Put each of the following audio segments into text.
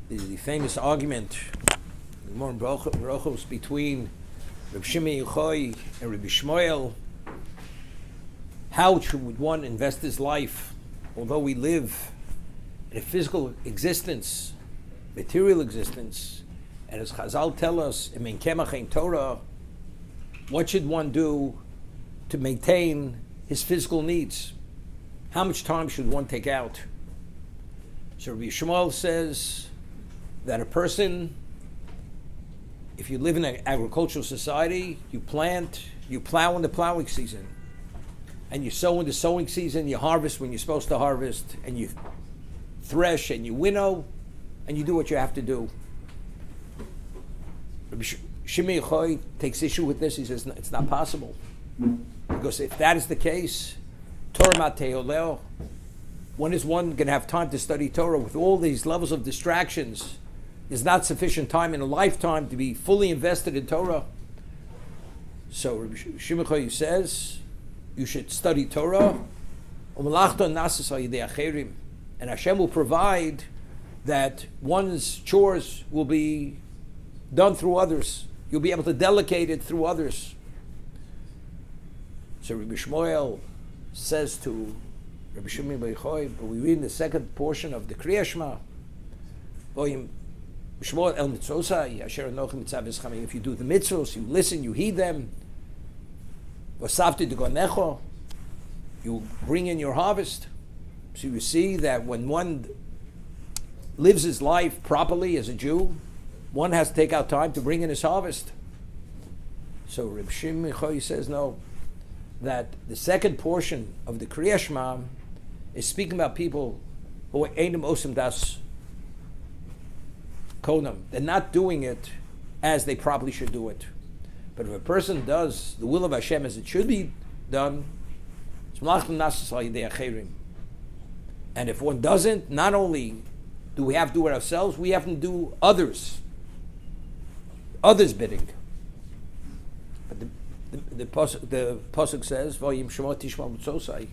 the famous argument, the more Brochos between Reb Shimon Yochai and Rabbi Shmuel. How should one invest his life, although we live in a physical existence, material existence, and as Chazal tell us, in Mein Kemach Ein Torah, what should one do to maintain his physical needs? How much time should one take out? So Rabbi Shmuel says that a person, if you live in an agricultural society, you plant, you plow in the plowing season, and you sow in the sowing season, you harvest when you're supposed to harvest, and you thresh and you winnow, and you do what you have to do. Rabbi Shimon Yochai takes issue with this. He says it's not possible. Because if that is the case, Torah Mateoleo, when is one going to have time to study Torah with all these levels of distractions? There's not sufficient time in a lifetime to be fully invested in Torah. So Rabbi Shimon Yochai says you should study Torah, and Hashem will provide that one's chores will be done through others. You'll be able to delegate it through others. So Rabbi Shmuel says to Rabbi Shimon Yochai, but we read in the second portion of the Kriya Shema, if you do the mitzvahs, you listen, you heed them, you bring in your harvest. So you see that when one lives his life properly as a Jew, one has to take out time to bring in his harvest. So Reb Shimon Yochai says no, that the second portion of the Kriya Shema is speaking about people who are Einim Osim Das Konam. They're not doing it as they probably should do it. But if a person does the will of Hashem as it should be done, it's Malachim Nasas Al Yidei Acherim. And if one doesn't, not only do we have to do it ourselves, we have to do others bidding. But the pasuk says, "Vayim Shema Tishma Mitzosai,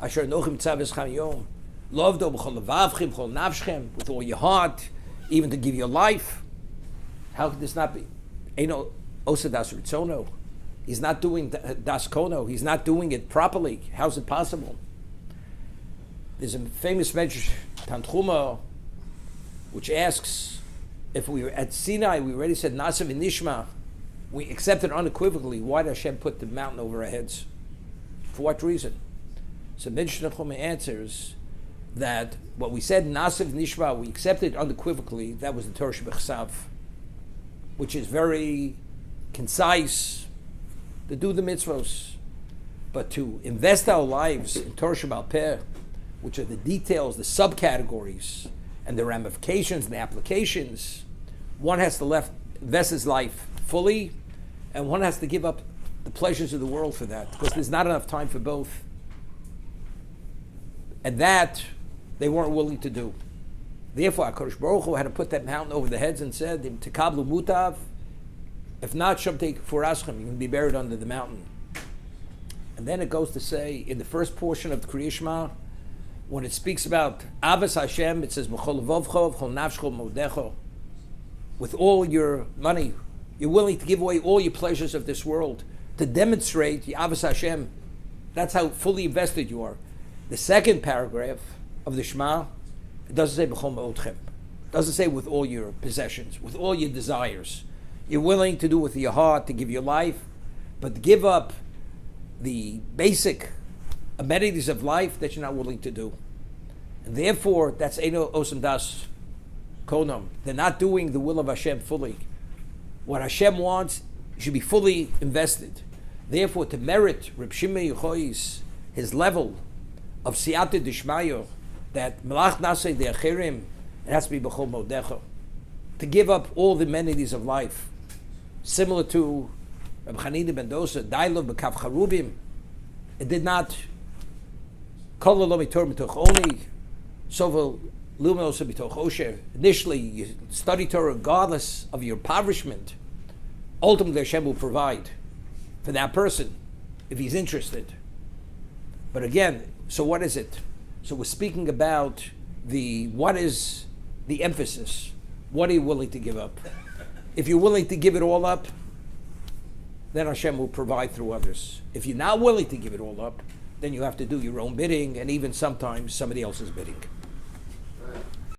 Asher Nochim Tzav Escham Yom, Lovdo B'chol Levavchem, B'chol Nafshem, with all your heart, even to give your life." How could this not be? Eino Osa Das Ritzono. He's not doing Das Kono. He's not doing it properly. How's it possible? There's a famous Medrash Tanchuma which asks, if we were at Sinai, we already said Nasa v'Nishma, we accepted unequivocally. Why did Hashem put the mountain over our heads? For what reason? So Medrash Tanchuma answers that what we said Nasa v'Nishma, we accepted unequivocally. That was the Torah Shebechsav, which is very concise, to do the mitzvos, but to invest our lives in Torah Sheba'al Peh, which are the details, the subcategories, and the ramifications and the applications, one has to invest his life fully, and one has to give up the pleasures of the world for that, because there's not enough time for both. And that they weren't willing to do. Therefore, HaKadosh Baruch Hu had to put that mountain over the heads and said, "Tekablu mutav, if not, Shamtei Furaschem, you're going to be buried under the mountain." And then it goes to say, in the first portion of the Kriya Shema, when it speaks about Avas Hashem, it says, "B'chol levavcho, b'chol nafscho, modecho." With all your money, you're willing to give away all your pleasures of this world to demonstrate the Avas Hashem. That's how fully invested you are. The second paragraph of the Shema, it doesn't say b'chol ma'odchem. It doesn't say with all your possessions, with all your desires. You're willing to do with your heart, to give your life, but to give up the basic amenities of life that you're not willing to do. And therefore, that's Eino Osam Das Konam. They're not doing the will of Hashem fully. What Hashem wants should be fully invested. Therefore, to merit Reb Shimon Yochai's, his level of Siyata Dishmayo, that Melach Nasei De'achirim, it has to be B'chol Modecho. To give up all the amenities of life. Similar to Reb Chanina ben Dosa, Dailov B'Kav Charubim, it did not Kol Lo Mitor Mitoch Oni, Sovel Lumos Mitoch Osher. Initially, you study Torah regardless of your impoverishment. Ultimately, Hashem will provide for that person if he's interested. But again, so what is it? So we're speaking about what is the emphasis? What are you willing to give up? If you're willing to give it all up, then Hashem will provide through others. If you're not willing to give it all up, then you have to do your own bidding, and even sometimes somebody else's bidding.